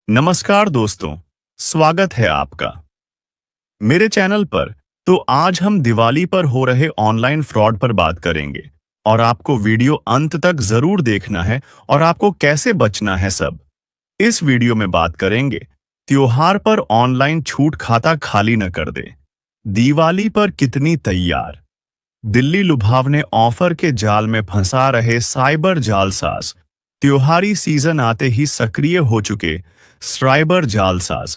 नमस्कार दोस्तों, स्वागत है आपका मेरे चैनल पर। तो आज हम दिवाली पर हो रहे ऑनलाइन फ्रॉड पर बात करेंगे और आपको वीडियो अंत तक जरूर देखना है और आपको कैसे बचना है सब इस वीडियो में बात करेंगे। त्योहार पर ऑनलाइन छूट खाता खाली न कर दे। दिवाली पर कितनी तैयार। दिल्ली लुभावने ऑफर के जाल में फंसा रहे साइबर जालसाज। त्योहारी सीजन आते ही सक्रिय हो चुके साइबर जालसाज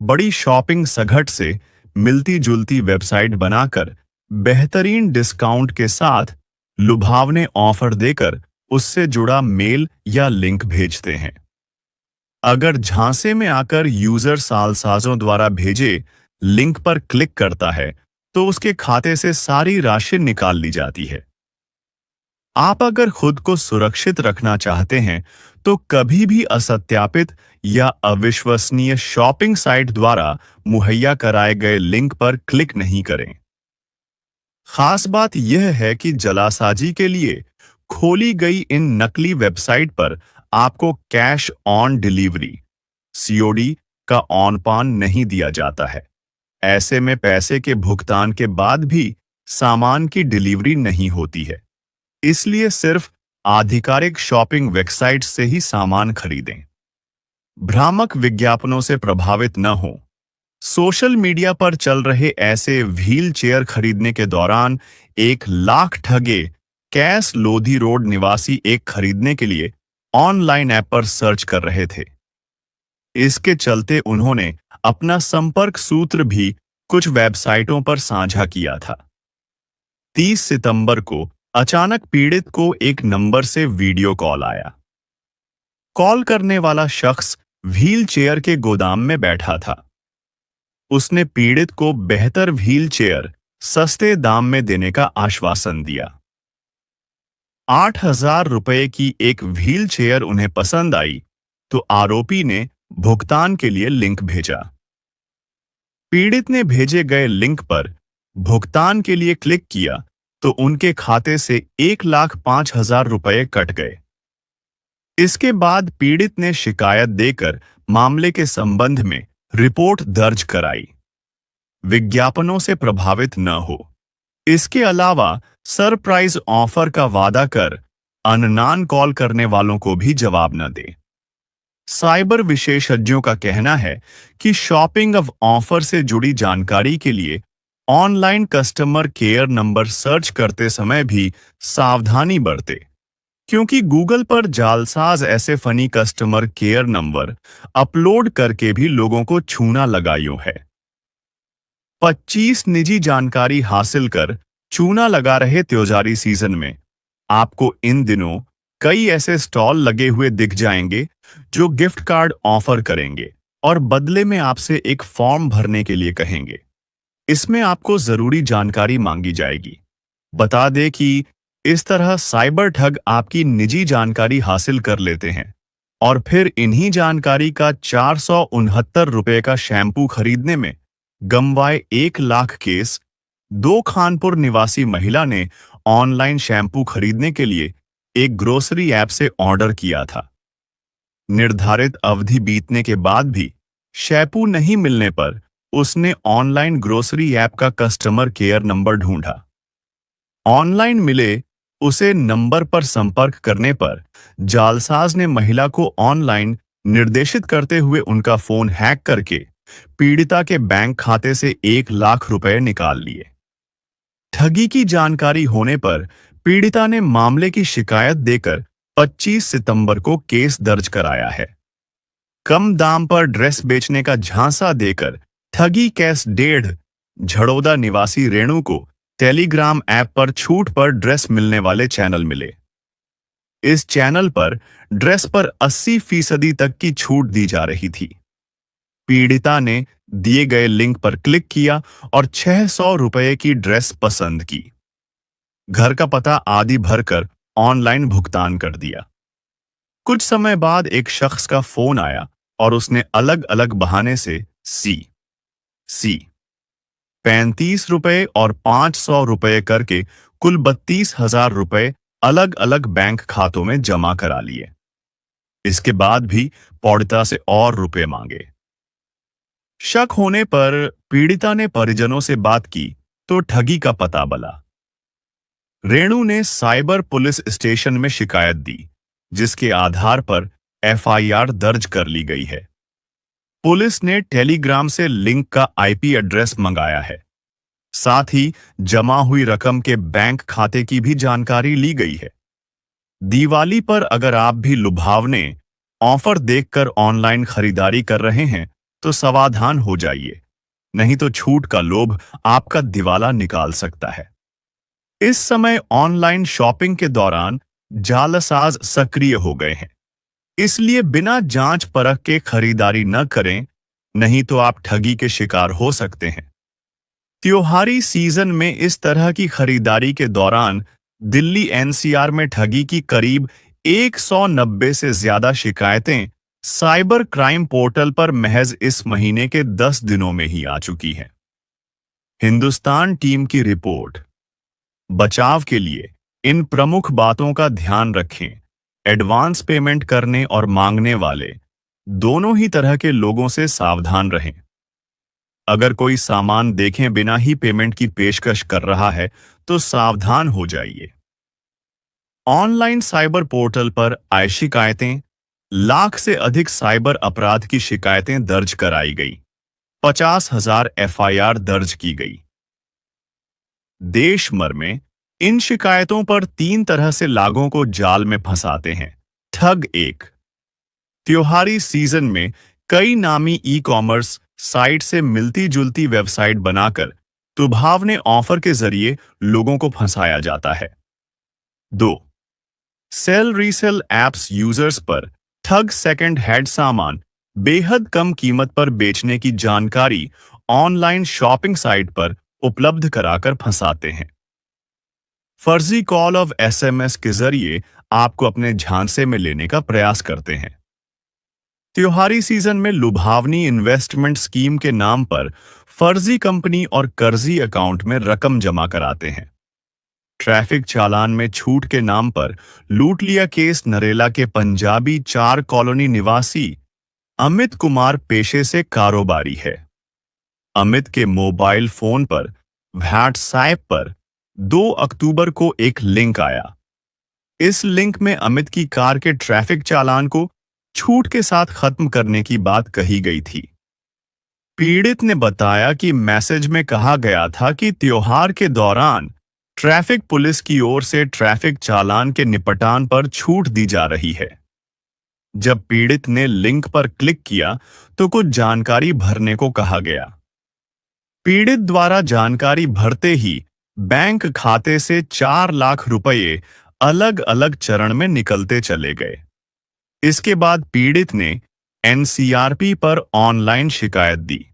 बड़ी शॉपिंग सघट से मिलती जुलती वेबसाइट बनाकर बेहतरीन डिस्काउंट के साथ लुभावने ऑफर देकर उससे जुड़ा मेल या लिंक भेजते हैं। अगर झांसे में आकर यूजर सालसाजों द्वारा भेजे लिंक पर क्लिक करता है तो उसके खाते से सारी राशि निकाल ली जाती है। आप अगर खुद को सुरक्षित रखना चाहते हैं तो कभी भी असत्यापित या अविश्वसनीय शॉपिंग साइट द्वारा मुहैया कराए गए लिंक पर क्लिक नहीं करें। खास बात यह है कि जालसाजी के लिए खोली गई इन नकली वेबसाइट पर आपको कैश ऑन डिलीवरी सीओडी का ऑन पान नहीं दिया जाता है। ऐसे में पैसे के भुगतान के बाद भी सामान की डिलीवरी नहीं होती है। इसलिए सिर्फ आधिकारिक शॉपिंग वेबसाइट से ही सामान खरीदें। भ्रामक विज्ञापनों से प्रभावित न हो। सोशल मीडिया पर चल रहे ऐसे व्हील चेयर खरीदने के दौरान 1 लाख ठगे कैस लोधी रोड निवासी एक खरीदने के लिए ऑनलाइन ऐप पर सर्च कर रहे थे। इसके चलते उन्होंने अपना संपर्क सूत्र भी कुछ वेबसाइटों पर साझा किया था। 30 सितंबर को अचानक पीड़ित को एक नंबर से वीडियो कॉल आया। कॉल करने वाला शख्स व्हील चेयर के गोदाम में बैठा था। उसने पीड़ित को बेहतर व्हील चेयर सस्ते दाम में देने का आश्वासन दिया। 8,000 रुपए की एक व्हील चेयर उन्हें पसंद आई तो आरोपी ने भुगतान के लिए लिंक भेजा। पीड़ित ने भेजे गए लिंक पर भुगतान के लिए क्लिक किया तो उनके खाते से 1,05,000 रुपए कट गए। इसके बाद पीड़ित ने शिकायत देकर मामले के संबंध में रिपोर्ट दर्ज कराई। विज्ञापनों से प्रभावित न हो। इसके अलावा सरप्राइज ऑफर का वादा कर अननान कॉल करने वालों को भी जवाब न दे। साइबर विशेषज्ञों का कहना है कि शॉपिंग ऑफ ऑफर से जुड़ी जानकारी के लिए online customer care number search करते समय भी सावधानी बरते, क्योंकि गूगल पर जालसाज ऐसे funny customer care number upload करके भी लोगों को छूना लगायो है। 25 निजी जानकारी हासिल कर चूना लगा रहे त्योहारी सीजन में आपको इन दिनों कई ऐसे स्टॉल लगे हुए दिख जाएंगे जो गिफ्ट कार्ड ऑफर करेंगे और बदले में आपसे एक फॉर्म भरने के लिए कहेंगे। इसमें आपको जरूरी जानकारी मांगी जाएगी। बता दें कि इस तरह साइबर ठग आपकी निजी जानकारी हासिल कर लेते हैं और फिर इन्हीं जानकारी का 469 रुपए का शैम्पू खरीदने में गंवाए 1 लाख केस। 2 खानपुर निवासी महिला ने ऑनलाइन शैम्पू खरीदने के लिए एक ग्रोसरी ऐप से ऑर्डर किया था। निर्धारित अवधि बीतने के बाद भी शैम्पू नहीं मिलने पर उसने ऑनलाइन ग्रोसरी ऐप का कस्टमर केयर नंबर ढूंढा। ऑनलाइन मिले उसे नंबर पर संपर्क करने पर जालसाज ने महिला को ऑनलाइन निर्देशित करते हुए उनका फोन हैक करके पीड़िता के बैंक खाते से 1 लाख रुपए निकाल लिए। ठगी की जानकारी होने पर पीड़िता ने मामले की शिकायत देकर 25 सितंबर को केस दर्ज कराया है। कम दाम पर ड्रेस बेचने का झांसा देकर ठगी केस 1.5 झड़ौदा निवासी रेणु को टेलीग्राम ऐप पर छूट पर ड्रेस मिलने वाले चैनल मिले। इस चैनल पर ड्रेस पर 80% तक की छूट दी जा रही थी। पीड़िता ने दिए गए लिंक पर क्लिक किया और 600 रुपए की ड्रेस पसंद की। घर का पता आदि भरकर ऑनलाइन भुगतान कर दिया। कुछ समय बाद एक शख्स का फोन आया और उसने अलग अलग बहाने से सी 35 रुपए और 500 रुपए करके कुल 32,000 रुपए अलग अलग बैंक खातों में जमा करा लिए। इसके बाद भी पौड़िता से और रुपए मांगे। शक होने पर पीड़िता ने परिजनों से बात की तो ठगी का पता बला। रेणु ने साइबर पुलिस स्टेशन में शिकायत दी, जिसके आधार पर एफआईआर दर्ज कर ली गई है। पुलिस ने टेलीग्राम से लिंक का आईपी एड्रेस मंगाया है। साथ ही जमा हुई रकम के बैंक खाते की भी जानकारी ली गई है। दिवाली पर अगर आप भी लुभावने ऑफर देखकर ऑनलाइन खरीदारी कर रहे हैं तो सावधान हो जाइए, नहीं तो छूट का लोभ आपका दिवाला निकाल सकता है। इस समय ऑनलाइन शॉपिंग के दौरान जालसाज सक्रिय हो गए हैं, इसलिए बिना जांच परख के खरीदारी न करें, नहीं तो आप ठगी के शिकार हो सकते हैं। त्योहारी सीजन में इस तरह की खरीदारी के दौरान दिल्ली एनसीआर में ठगी की करीब 190 से ज्यादा शिकायतें साइबर क्राइम पोर्टल पर महज इस महीने के 10 दिनों में ही आ चुकी हैं। हिंदुस्तान टीम की रिपोर्ट। बचाव के लिए इन प्रमुख बातों का ध्यान रखें। एडवांस पेमेंट करने और मांगने वाले दोनों ही तरह के लोगों से सावधान रहें। अगर कोई सामान देखे बिना ही पेमेंट की पेशकश कर रहा है तो सावधान हो जाइए। ऑनलाइन साइबर पोर्टल पर आए शिकायतें। लाख से अधिक साइबर अपराध की शिकायतें दर्ज कराई गई। 50,000 एफआईआर दर्ज की गई। देश भर में इन शिकायतों पर 3 तरह से लोगों को जाल में फंसाते हैं। ठग 1। त्योहारी सीजन में कई नामी ई कॉमर्स साइट से मिलती जुलती वेबसाइट बनाकर लुभावने ऑफर के जरिए लोगों को फंसाया जाता है। 2। सेल रीसेल एप्स यूजर्स पर ठग सेकंड हैंड सामान बेहद कम कीमत पर बेचने की जानकारी ऑनलाइन शॉपिंग साइट पर उपलब्ध कराकर फंसाते हैं। फर्जी कॉल और एसएमएस के जरिए आपको अपने झांसे में लेने का प्रयास करते हैं। त्योहारी सीजन में लुभावनी इन्वेस्टमेंट स्कीम के नाम पर फर्जी कंपनी और कर्जी अकाउंट में रकम जमा कराते हैं। ट्रैफिक चालान में छूट के नाम पर लूट लिया केस। नरेला के पंजाबी 4 कॉलोनी निवासी अमित कुमार पेशे से कारोबारी है। अमित के मोबाइल फोन पर व्हाट्सएप पर 2 अक्टूबर को एक लिंक आया। इस लिंक में अमित की कार के ट्रैफिक चालान को छूट के साथ खत्म करने की बात कही गई थी। पीड़ित ने बताया कि मैसेज में कहा गया था कि त्योहार के दौरान ट्रैफिक पुलिस की ओर से ट्रैफिक चालान के निपटान पर छूट दी जा रही है। जब पीड़ित ने लिंक पर क्लिक किया तो कुछ जानकारी भरने को कहा गया। पीड़ित द्वारा जानकारी भरते ही बैंक खाते से 4 लाख रुपए अलग अलग चरण में निकलते चले गए। इसके बाद पीड़ित ने एनसीआरपी पर ऑनलाइन शिकायत दी।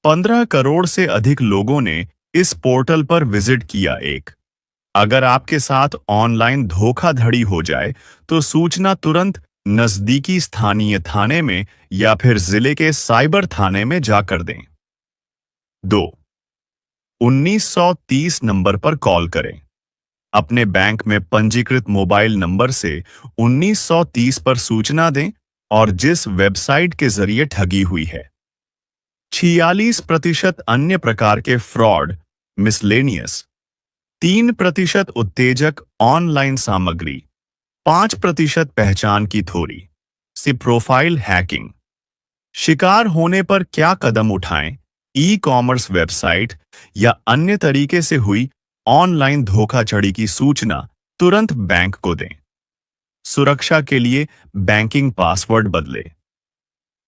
15 करोड़ से अधिक लोगों ने इस पोर्टल पर विजिट किया। अगर आपके साथ ऑनलाइन धोखाधड़ी हो जाए तो सूचना तुरंत नजदीकी स्थानीय थाने में या फिर जिले के साइबर थाने में जाकर दें। 2. 1930 नंबर पर कॉल करें। अपने बैंक में पंजीकृत मोबाइल नंबर से 1930 पर सूचना दें और जिस वेबसाइट के जरिए ठगी हुई है। 46% अन्य प्रकार के फ्रॉड मिसलेनियस, 3% उत्तेजक ऑनलाइन सामग्री, 5% पहचान की थोड़ी से प्रोफाइल हैकिंग। शिकार होने पर क्या कदम उठाएं? ई कॉमर्स वेबसाइट या अन्य तरीके से हुई ऑनलाइन धोखाधड़ी की सूचना तुरंत बैंक को दें। सुरक्षा के लिए बैंकिंग पासवर्ड बदलें।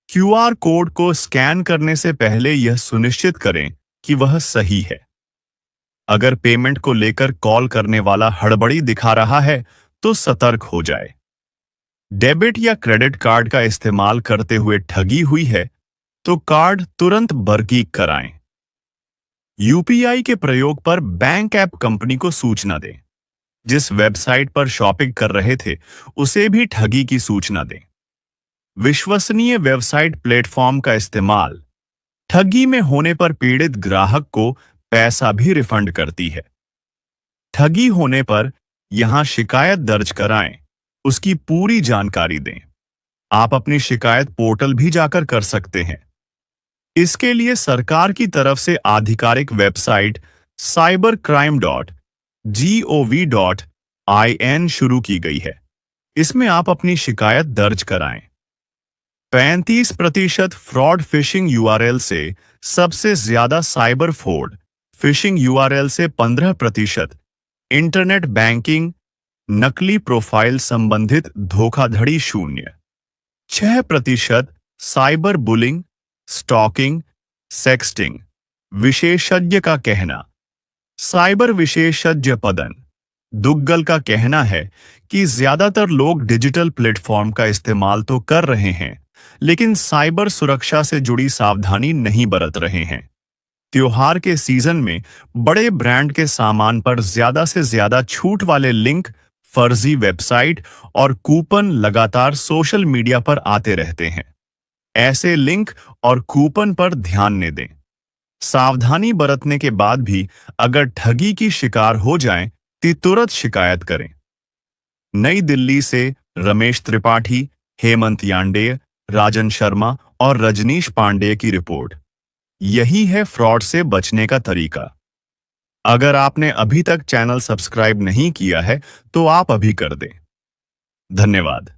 क्यूआर कोड को स्कैन करने से पहले यह सुनिश्चित करें कि वह सही है। अगर पेमेंट को लेकर कॉल करने वाला हड़बड़ी दिखा रहा है तो सतर्क हो जाए। डेबिट या क्रेडिट कार्ड का इस्तेमाल करते हुए ठगी हुई है तो कार्ड तुरंत बरकीक कराएं। यूपीआई के प्रयोग पर बैंक ऐप कंपनी को सूचना दें। जिस वेबसाइट पर शॉपिंग कर रहे थे उसे भी ठगी की सूचना दें। विश्वसनीय वेबसाइट प्लेटफॉर्म का इस्तेमाल। ठगी में होने पर पीड़ित ग्राहक को पैसा भी रिफंड करती है। ठगी होने पर यहां शिकायत दर्ज कराएं, उसकी पूरी जानकारी दें। आप अपनी शिकायत पोर्टल भी जाकर कर सकते हैं। इसके लिए सरकार की तरफ से आधिकारिक वेबसाइट cybercrime.gov.in शुरू की गई है। इसमें आप अपनी शिकायत दर्ज कराएं। 35% फ्रॉड फिशिंग यूआरएल से सबसे ज्यादा साइबर फ्रॉड फिशिंग यूआरएल से 15%, इंटरनेट बैंकिंग नकली प्रोफाइल संबंधित धोखाधड़ी 0.6%, साइबर बुलिंग स्टॉकिंग सेक्सटिंग। विशेषज्ञ का कहना। साइबर विशेषज्ञ पदन दुग्गल का कहना है कि ज्यादातर लोग डिजिटल प्लेटफॉर्म का इस्तेमाल तो कर रहे हैं, लेकिन साइबर सुरक्षा से जुड़ी सावधानी नहीं बरत रहे हैं। त्योहार के सीजन में बड़े ब्रांड के सामान पर ज्यादा से ज्यादा छूट वाले लिंक, फर्जी वेबसाइट और कूपन लगातार सोशल मीडिया पर आते रहते हैं। ऐसे लिंक और कूपन पर ध्यान न दें। सावधानी बरतने के बाद भी अगर ठगी की शिकार हो जाएं, तो तुरंत शिकायत करें। नई दिल्ली से रमेश त्रिपाठी, हेमंत यांडेय, राजन शर्मा और रजनीश पांडेय की रिपोर्ट। यही है फ्रॉड से बचने का तरीका। अगर आपने अभी तक चैनल सब्सक्राइब नहीं किया है तो आप अभी कर दें। धन्यवाद।